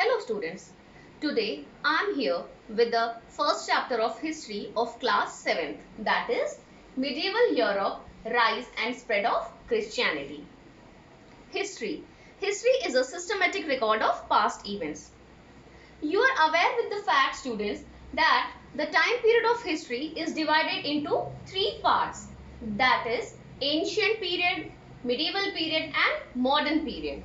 Hello students, today I am here with the first chapter of history of class 7th, that is Medieval Europe, Rise and Spread of Christianity. History. History is a systematic record of past events. You are aware with the fact, students, that the time period of history is divided into three parts, that is ancient period, medieval period and modern period.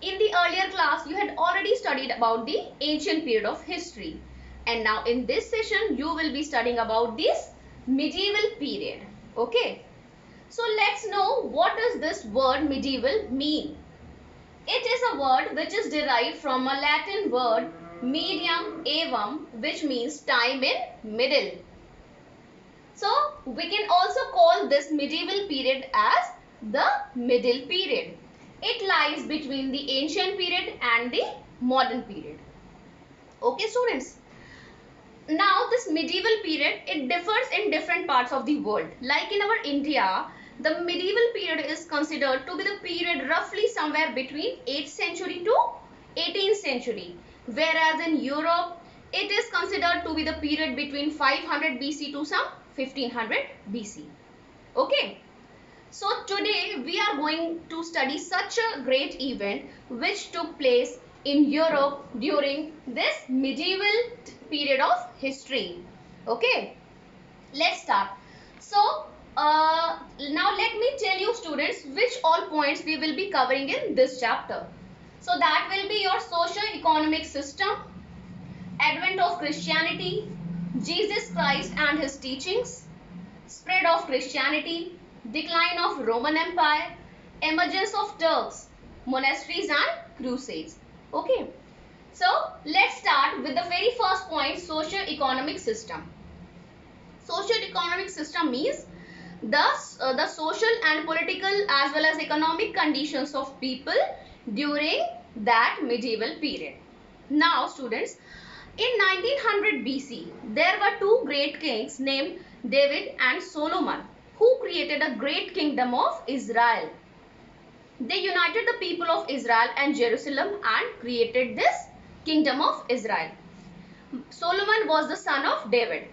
In the earlier class, you had already studied about the ancient period of history. And now in this session, you will be studying about this medieval period. Okay. So let's know what does this word medieval mean. It is a word which is derived from a Latin word medium aevum, which means time in middle. So we can also call this medieval period as the middle period. It lies between the ancient period and the modern period. Okay students. Now this medieval period, it differs in different parts of the world. Like in our India, the medieval period is considered to be the period roughly somewhere between 8th century to 18th century. Whereas in Europe, it is considered to be the period between 500 BC to some 1500 BC. Okay. So today we are going to study such a great event which took place in Europe during this medieval period of history. Okay, let's start. So now let me tell you students which all points we will be covering in this chapter. So that will be your socio-economic system, advent of Christianity, Jesus Christ and his teachings, spread of Christianity, decline of Roman Empire, emergence of Turks, monasteries and crusades. Okay. So let's start with the very first point, socio-economic system. Socio-economic system means the social and political as well as economic conditions of people during that medieval period. Now students, in 1900 BC, there were two great kings named David and Solomon, who created a great kingdom of Israel. They united the people of Israel and Jerusalem and created this kingdom of Israel. Solomon was the son of David.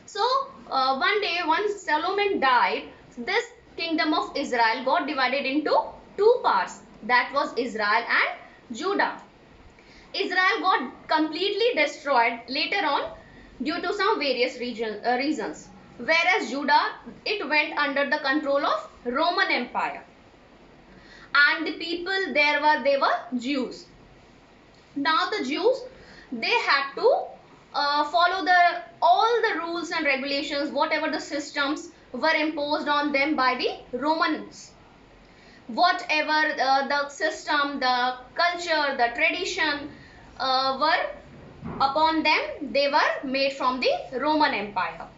So one day when Solomon died, this kingdom of Israel got divided into two parts, that was Israel and Judah. Israel got completely destroyed later on due to some various reasons. Whereas Judah, it went under the control of Roman Empire. And the people there they were Jews. Now the Jews, they had to follow all the rules and regulations, whatever the systems were imposed on them by the Romans. Whatever the system, the culture, the tradition were upon them, they were made from the Roman Empire.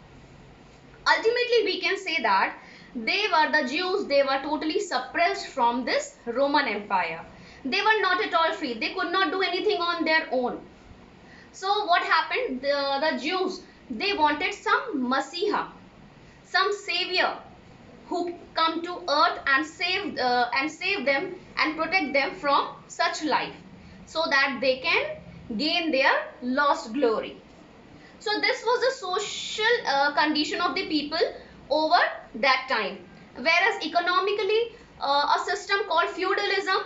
Ultimately, we can say that the Jews, they were totally suppressed from this Roman Empire. They were not at all free. They could not do anything on their own. So what happened? The Jews, they wanted some Messiah, some savior who come to earth and save them and protect them from such life, so that they can gain their lost glory. So this was the social condition of the people over that time. Whereas economically, a system called feudalism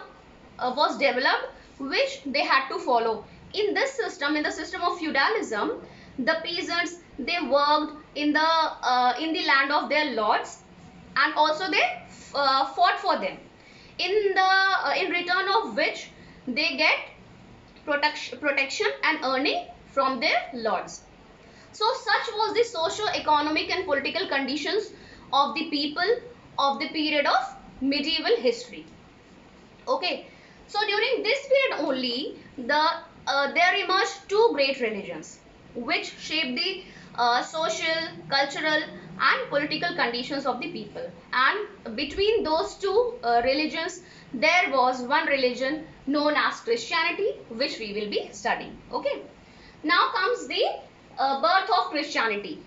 was developed, which they had to follow. In this system, in the system of feudalism, the peasants, they worked in the land of their lords, and also they fought for them. In return of which they get protection and earning from their lords. So such was the socio-economic and political conditions of the people of the period of medieval history. Okay. So during this period only, there emerged two great religions which shaped the social, cultural and political conditions of the people. And between those two religions, there was one religion known as Christianity, which we will be studying. Okay. Now comes the birth of Christianity.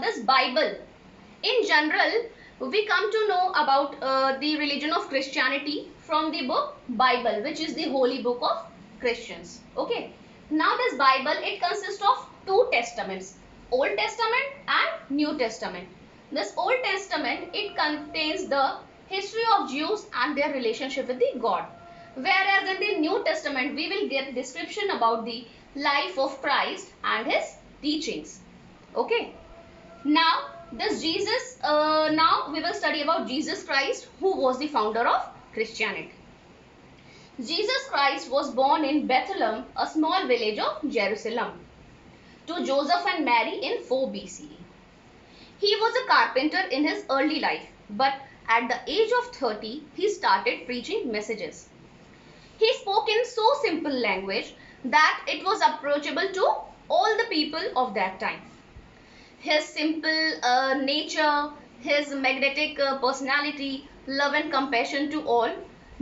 This Bible, in general, we come to know about the religion of Christianity from the book Bible, which is the holy book of Christians. Okay. Now this Bible, it consists of two testaments, Old Testament and New Testament. This Old Testament, it contains the history of Jews and their relationship with the God. Whereas in the New Testament, we will get description about the life of Christ and his teachings. Okay. Now now we will study about Jesus Christ, who was the founder of Christianity. Jesus Christ was born in Bethlehem, a small village of Jerusalem, to Joseph and Mary in 4 BCE. He was a carpenter in his early life, but at the age of 30, he started preaching messages. He spoke in so simple language that it was approachable to all the people of that time. His simple nature, his magnetic personality, love and compassion to all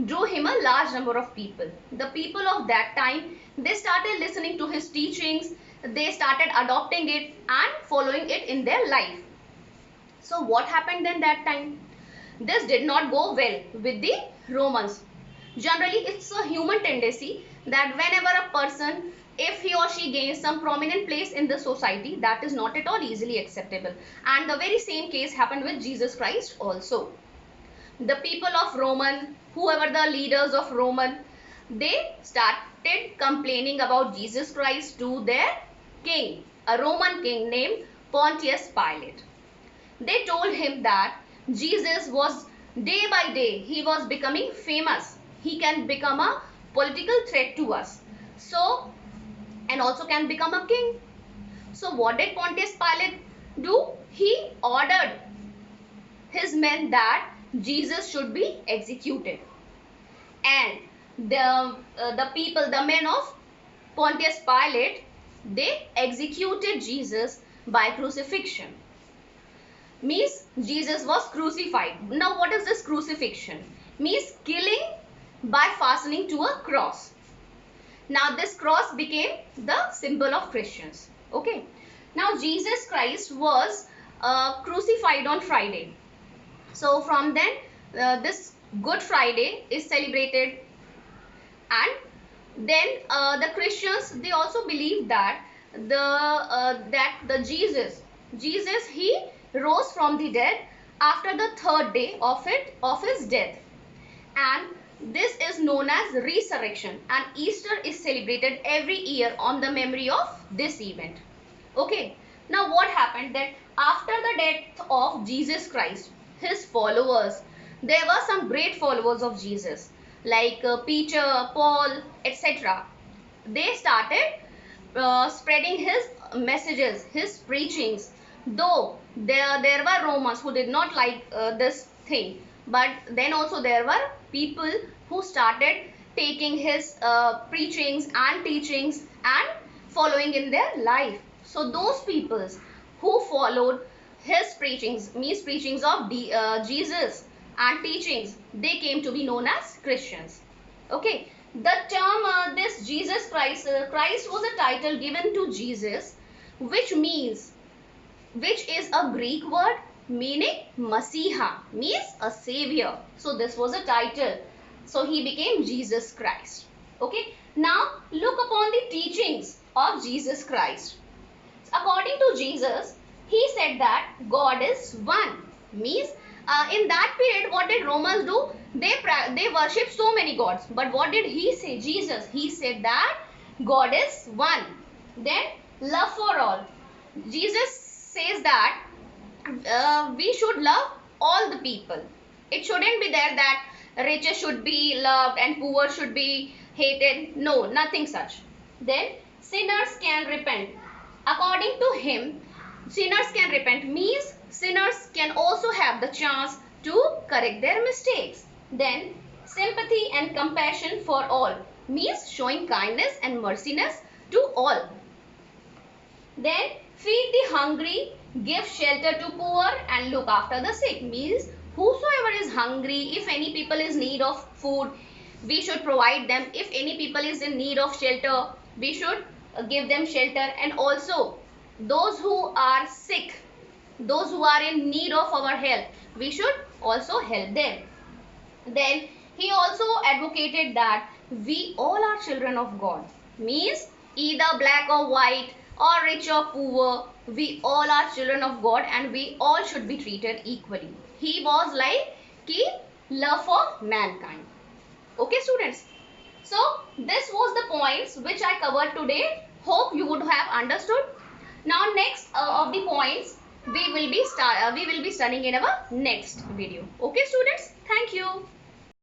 drew him a large number of people. The people of that time, they started listening to his teachings, they started adopting it and following it in their life. So what happened then that time? This did not go well with the Romans. Generally, it's a human tendency that whenever a person, if he or she gains some prominent place in the society, that is not at all easily acceptable. And the very same case happened with Jesus Christ also. The people of Roman, whoever the leaders of Roman, they started complaining about Jesus Christ to their king, a Roman king named Pontius Pilate. They told him that Jesus was, day by day, he was becoming famous. He can become a political threat to us. So, and also can become a king. So what did Pontius Pilate do? He ordered his men that Jesus should be executed. And the people, the men of Pontius Pilate, they executed Jesus by crucifixion. Means Jesus was crucified. Now what is this crucifixion? Means killing by fastening to a cross. Now this cross became the symbol of Christians. Okay. Now Jesus Christ was crucified on Friday. So from then this Good Friday is celebrated, and then the Christians, they also believe that Jesus he rose from the dead after the third day of his death, and this is known as resurrection, and Easter is celebrated every year on the memory of this event. Okay. Now what happened that after the death of Jesus Christ, his followers, there were some great followers of Jesus like Peter, Paul, etc. They started spreading his messages, his preachings. Though there were Romans who did not like this thing, but then also there were people who started taking his preachings and teachings and following in their life. So those peoples who followed his preachings, means preachings of Jesus and teachings, they came to be known as Christians. Okay. The term this Jesus Christ, Christ was a title given to Jesus, which is a Greek word meaning Masiha, means a savior. So this was a title. So he became Jesus Christ. Okay. Now look upon the teachings of Jesus Christ. According to Jesus, he said that God is one. Means in that period, what did Romans do? They worshipped so many gods. But what did he say? Jesus, he said that God is one. Then love for all. Jesus says that we should love all the people. It shouldn't be there that riches should be loved and poor should be hated. No, nothing such. Then sinners can repent. According to him, sinners can repent means sinners can also have the chance to correct their mistakes. Then sympathy and compassion for all means showing kindness and merciness to all. Then feed the hungry, give shelter to poor and look after the sick means whosoever is hungry, if any people is in need of food, we should provide them. If any people is in need of shelter, we should give them shelter. And also those who are sick, those who are in need of our help, we should also help them. Then He also advocated that we all are children of God. Means either black or white or rich or poor, we all are children of God and we all should be treated equally. He was like ki love for mankind. Okay students. So this was the points which I covered today. Hope you would have understood. Now next of the points we will be studying in our next video. Okay students, thank you.